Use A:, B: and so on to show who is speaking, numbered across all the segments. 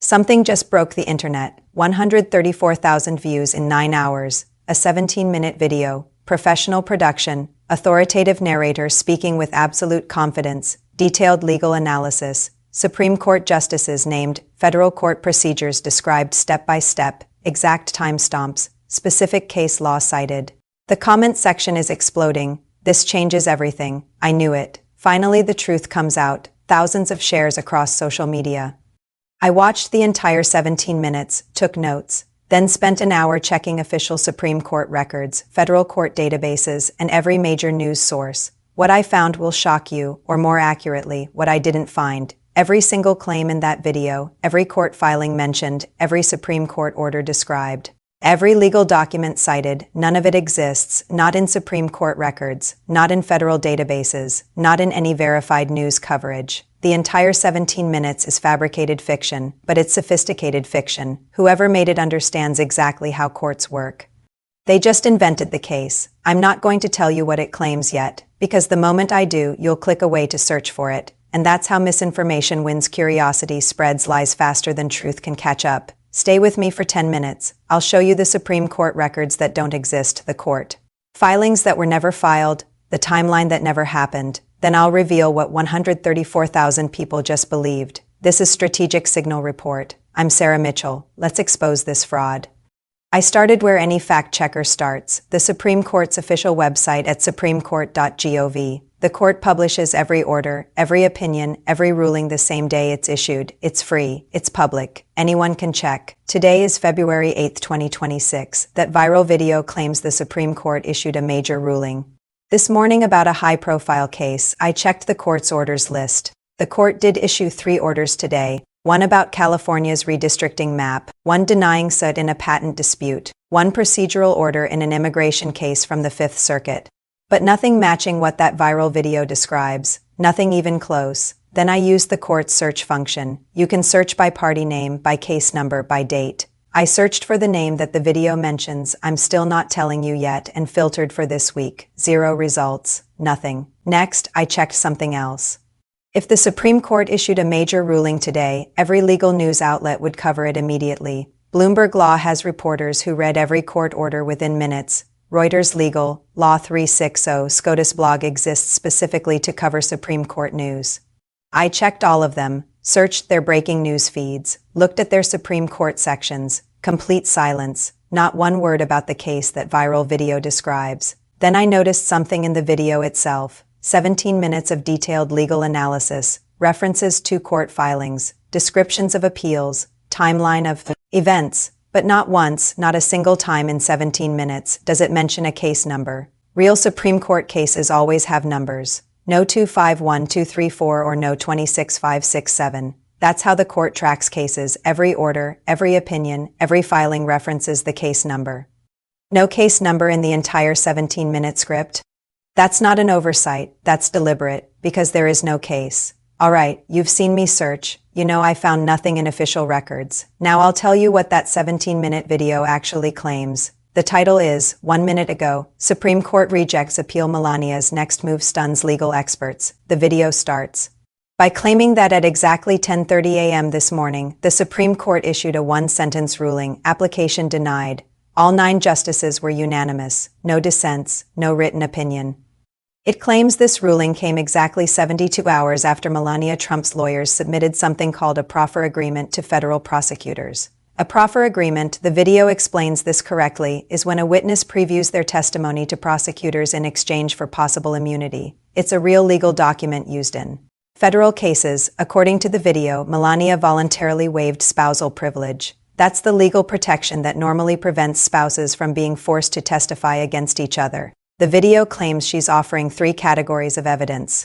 A: Something just broke the internet. 134,000 views in 9 hours, a 17-minute video, professional production, authoritative narrator speaking with absolute confidence, detailed legal analysis, Supreme Court justices named, federal court procedures described step by step, exact timestamps, specific case law cited. The comment section is exploding. This changes everything. I knew it. Finally, the truth comes out. Thousands of shares across social media. I watched the entire 17 minutes, took notes, then spent an hour checking official Supreme Court records, federal court databases, and every major news source. What I found will shock you, or more accurately, what I didn't find. Every single claim in that video, every court filing mentioned, every Supreme Court order described. Every legal document cited, none of it exists, not in Supreme Court records, not in federal databases, not in any verified news coverage. The entire 17 minutes is fabricated fiction, but it's sophisticated fiction. Whoever made it understands exactly how courts work. They just invented the case. I'm not going to tell you what it claims yet, because the moment I do, you'll click away to search for it. And that's how misinformation wins. Curiosity spreads lies faster than truth can catch up. Stay with me for 10 minutes. I'll show you the Supreme Court records that don't exist, the court filings that were never filed, the timeline that never happened. Then I'll reveal what 134,000 people just believed. This is Strategic Signal Report. I'm Sarah Mitchell. Let's expose this fraud. I started where any fact-checker starts, the Supreme Court's official website at supremecourt.gov. The court publishes every order, every opinion, every ruling the same day it's issued. It's free. It's public. Anyone can check. Today is February 8, 2026. That viral video claims the Supreme Court issued a major ruling. This morning about a high-profile case, I checked the court's orders list. The court did issue 3 orders today. One about California's redistricting map, one denying suit in a patent dispute, one procedural order in an immigration case from the Fifth Circuit. But nothing matching what that viral video describes. Nothing even close. Then I used the court's search function. You can search by party name, by case number, by date. I searched for the name that the video mentions, I'm still not telling you yet, and filtered for this week. 0 results. Nothing. Next, I checked something else. If the Supreme Court issued a major ruling today, every legal news outlet would cover it immediately. Bloomberg Law has reporters who read every court order within minutes. Reuters Legal, Law 360, SCOTUS blog exists specifically to cover Supreme Court news. I checked all of them, searched their breaking news feeds, looked at their Supreme Court sections. Complete silence, not one word about the case that viral video describes. Then I noticed something in the video itself. 17 minutes of detailed legal analysis, references to court filings, descriptions of appeals, timeline of events. But not once, not a single time in 17 minutes, does it mention a case number. Real Supreme Court cases always have numbers. No 251234 or no 26567. That's how the court tracks cases. Every order, every opinion, every filing references the case number. No case number in the entire 17-minute script? That's not an oversight, that's deliberate, because there is no case. All right, you've seen me search. You know I found nothing in official records. Now I'll tell you what that 17-minute video actually claims. The title is, 1 minute ago, Supreme Court rejects appeal. Melania's next move stuns legal experts. The video starts by claiming that at exactly 10:30 a.m. this morning, the Supreme Court issued a one-sentence ruling, application denied. All 9 justices were unanimous. No dissents, no written opinion. It claims this ruling came exactly 72 hours after Melania Trump's lawyers submitted something called a proffer agreement to federal prosecutors. A proffer agreement, the video explains this correctly, is when a witness previews their testimony to prosecutors in exchange for possible immunity. It's a real legal document used in federal cases. According to the video, Melania voluntarily waived spousal privilege. That's the legal protection that normally prevents spouses from being forced to testify against each other. The video claims she's offering 3 categories of evidence.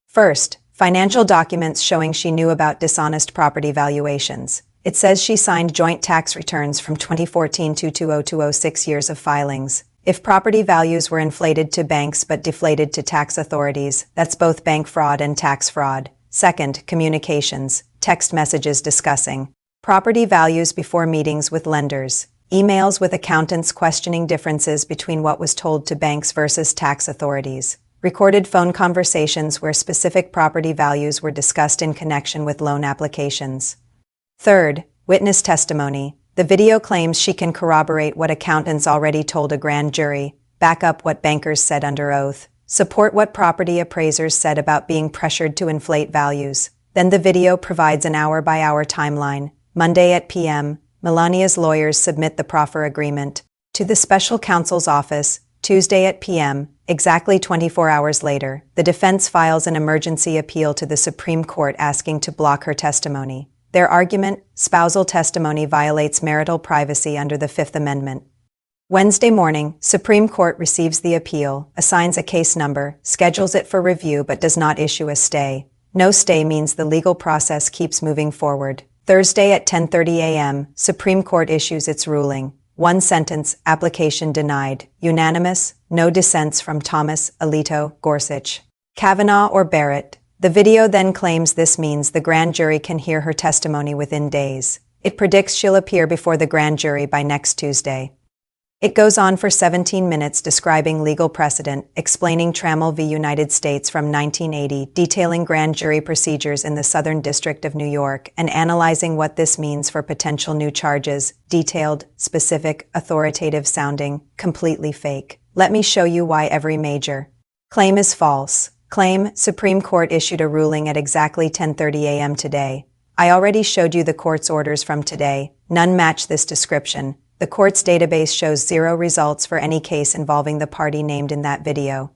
A: First, financial documents showing she knew about dishonest property valuations. It says she signed joint tax returns from 2014 to 2020, 6 years of filings. If property values were inflated to banks but deflated to tax authorities, that's both bank fraud and tax fraud. Second, communications, text messages discussing property values before meetings with lenders. Emails with accountants questioning differences between what was told to banks versus tax authorities. Recorded phone conversations where specific property values were discussed in connection with loan applications. Third, witness testimony. The video claims she can corroborate what accountants already told a grand jury, back up what bankers said under oath, support what property appraisers said about being pressured to inflate values. Then the video provides an hour-by-hour timeline. Monday at p.m., Melania's lawyers submit the proffer agreement to the special counsel's office. Tuesday at p.m., exactly 24 hours later, the defense files an emergency appeal to the Supreme Court asking to block her testimony. Their argument: spousal testimony violates marital privacy under the Fifth Amendment. Wednesday morning, Supreme Court receives the appeal, assigns a case number, schedules it for review but does not issue a stay. No stay means the legal process keeps moving forward. Thursday at 10:30 a.m., Supreme Court issues its ruling. One sentence, application denied. Unanimous, no dissents from Thomas, Alito, Gorsuch, Kavanaugh, or Barrett. The video then claims this means the grand jury can hear her testimony within days. It predicts she'll appear before the grand jury by next Tuesday. It goes on for 17 minutes describing legal precedent, explaining Trammell v. United States from 1980, detailing grand jury procedures in the Southern District of New York, and analyzing what this means for potential new charges: detailed, specific, authoritative sounding, completely fake. Let me show you why every major claim is false. Claim: Supreme Court issued a ruling at exactly 10:30 a.m. today. I already showed you the court's orders from today. None match this description. The court's database shows 0 results for any case involving the party named in that video.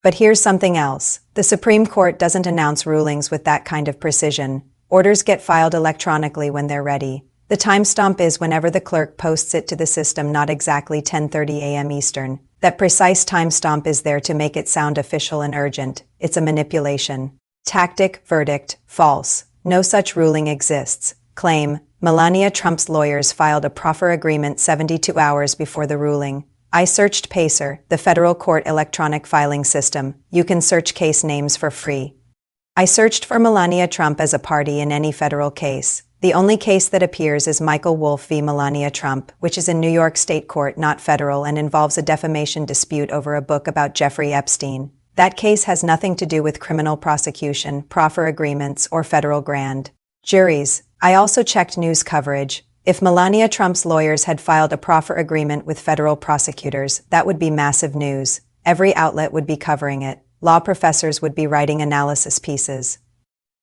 A: But here's something else. The Supreme Court doesn't announce rulings with that kind of precision. Orders get filed electronically when they're ready. The timestamp is whenever the clerk posts it to the system, not exactly 10:30 a.m. Eastern. That precise timestamp is there to make it sound official and urgent. It's a manipulation tactic. Verdict: false. No such ruling exists. Claim: Melania Trump's lawyers filed a proffer agreement 72 hours before the ruling. I searched PACER, the federal court electronic filing system. You can search case names for free. I searched for Melania Trump as a party in any federal case. The only case that appears is Michael Wolff v. Melania Trump, which is in New York State Court, not federal, and involves a defamation dispute over a book about Jeffrey Epstein. That case has nothing to do with criminal prosecution, proffer agreements, or federal grand juries. I also checked news coverage. If Melania Trump's lawyers had filed a proffer agreement with federal prosecutors, that would be massive news. Every outlet would be covering it. Law professors would be writing analysis pieces.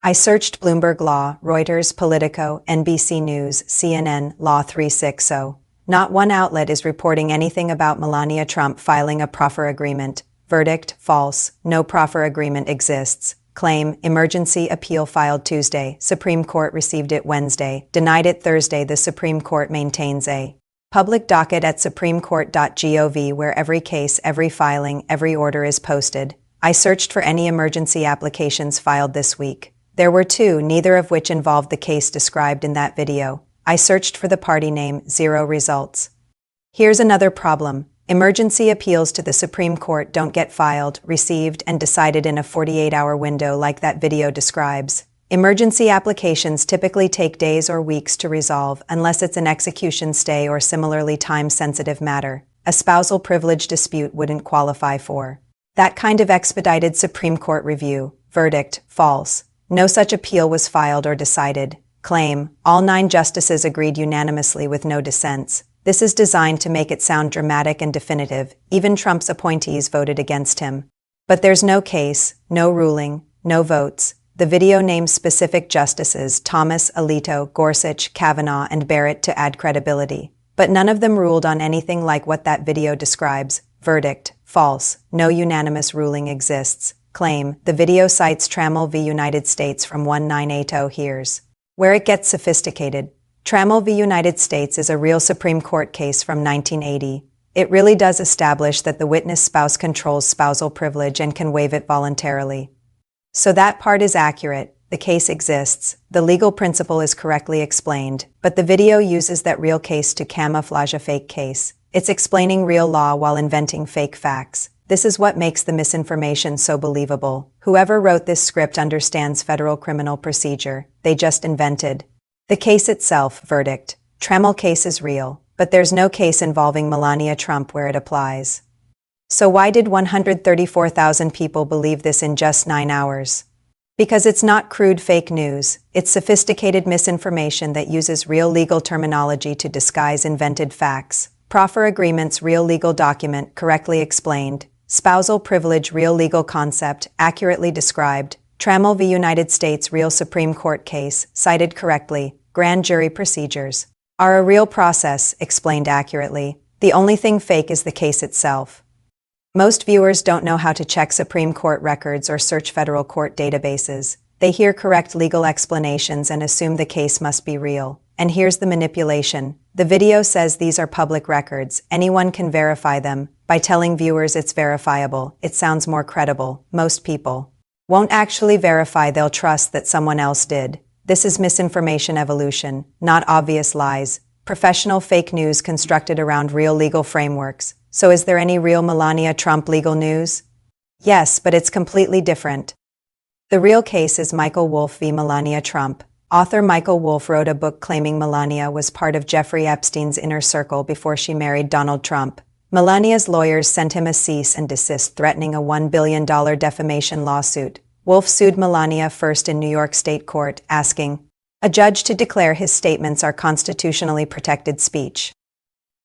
A: I searched Bloomberg Law, Reuters, Politico, NBC News, CNN, Law 360. Not one outlet is reporting anything about Melania Trump filing a proffer agreement. Verdict: false. No proffer agreement exists. Claim: emergency appeal filed Tuesday. Supreme Court received it Wednesday. Denied it Thursday. The Supreme Court maintains a public docket at supremecourt.gov where every case, every filing, every order is posted. I searched for any emergency applications filed this week. There were 2, neither of which involved the case described in that video. I searched for the party name, 0 results. Here's another problem. Emergency appeals to the Supreme Court don't get filed, received, and decided in a 48-hour window like that video describes. Emergency applications typically take days or weeks to resolve unless it's an execution stay or similarly time-sensitive matter. A spousal privilege dispute wouldn't qualify for that kind of expedited Supreme Court review. Verdict: false. No such appeal was filed or decided. Claim: all 9 justices agreed unanimously with no dissents. This is designed to make it sound dramatic and definitive. Even Trump's appointees voted against him. But there's no case, no ruling, no votes. The video names specific justices: Thomas, Alito, Gorsuch, Kavanaugh, and Barrett to add credibility. But none of them ruled on anything like what that video describes. Verdict: false. No unanimous ruling exists. Claim: the video cites Trammell v. United States from 1980. Here's where it gets sophisticated. Trammell v. United States is a real Supreme Court case from 1980. It really does establish that the witness spouse controls spousal privilege and can waive it voluntarily. So that part is accurate. The case exists. The legal principle is correctly explained, but the video uses that real case to camouflage a fake case. It's explaining real law while inventing fake facts. This is what makes the misinformation so believable. Whoever wrote this script understands federal criminal procedure. They just invented the case itself. Verdict: Trammell case is real, but there's no case involving Melania Trump where it applies. So why did 134,000 people believe this in just 9 hours? Because it's not crude fake news, it's sophisticated misinformation that uses real legal terminology to disguise invented facts. Proffer agreements, real legal document, correctly explained. Spousal privilege, real legal concept, accurately described. Trammell v. United States, real Supreme Court case, cited correctly. Grand jury procedures are a real process, explained accurately. The only thing fake is the case itself. Most viewers don't know how to check Supreme Court records or search federal court databases. They hear correct legal explanations and assume the case must be real. And here's the manipulation. The video says these are public records. Anyone can verify them. By telling viewers it's verifiable, it sounds more credible. Most people won't actually verify, they'll trust that someone else did. This is misinformation evolution, not obvious lies. Professional fake news constructed around real legal frameworks. So is there any real Melania Trump legal news? Yes, but it's completely different. The real case is Michael Wolff v. Melania Trump. Author Michael Wolff wrote a book claiming Melania was part of Jeffrey Epstein's inner circle before she married Donald Trump. Melania's lawyers sent him a cease and desist threatening a $1 billion defamation lawsuit. Wolff sued Melania first in New York State Court, asking a judge to declare his statements are constitutionally protected speech.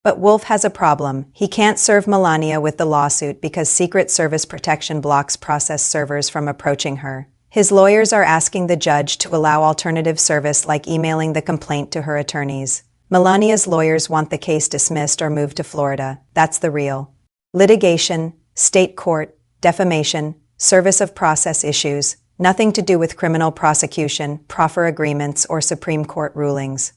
A: But Wolff has a problem. He can't serve Melania with the lawsuit because Secret Service protection blocks process servers from approaching her. His lawyers are asking the judge to allow alternative service like emailing the complaint to her attorneys. Melania's lawyers want the case dismissed or moved to Florida. That's the real litigation, state court, defamation, service of process issues, nothing to do with criminal prosecution, proffer agreements, or Supreme Court rulings.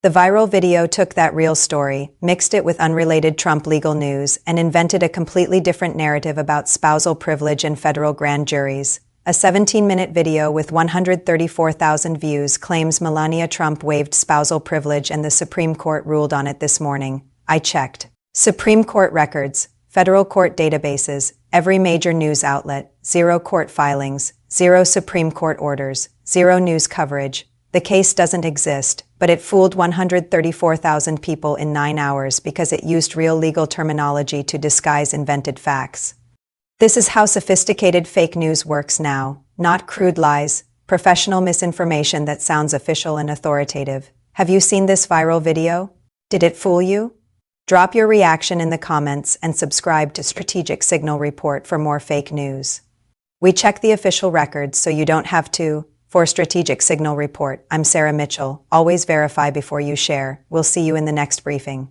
A: The viral video took that real story, mixed it with unrelated Trump legal news, and invented a completely different narrative about spousal privilege and federal grand juries. A 17-minute video with 134,000 views claims Melania Trump waived spousal privilege and the Supreme Court ruled on it this morning. I checked Supreme Court records, federal court databases, every major news outlet, 0 court filings, 0 Supreme Court orders, 0 news coverage. The case doesn't exist, but it fooled 134,000 people in 9 hours because it used real legal terminology to disguise invented facts. This is how sophisticated fake news works now, not crude lies, professional misinformation that sounds official and authoritative. Have you seen this viral video? Did it fool you? Drop your reaction in the comments and subscribe to Strategic Signal Report for more fake news. We check the official records so you don't have to. For Strategic Signal Report, I'm Sarah Mitchell. Always verify before you share. We'll see you in the next briefing.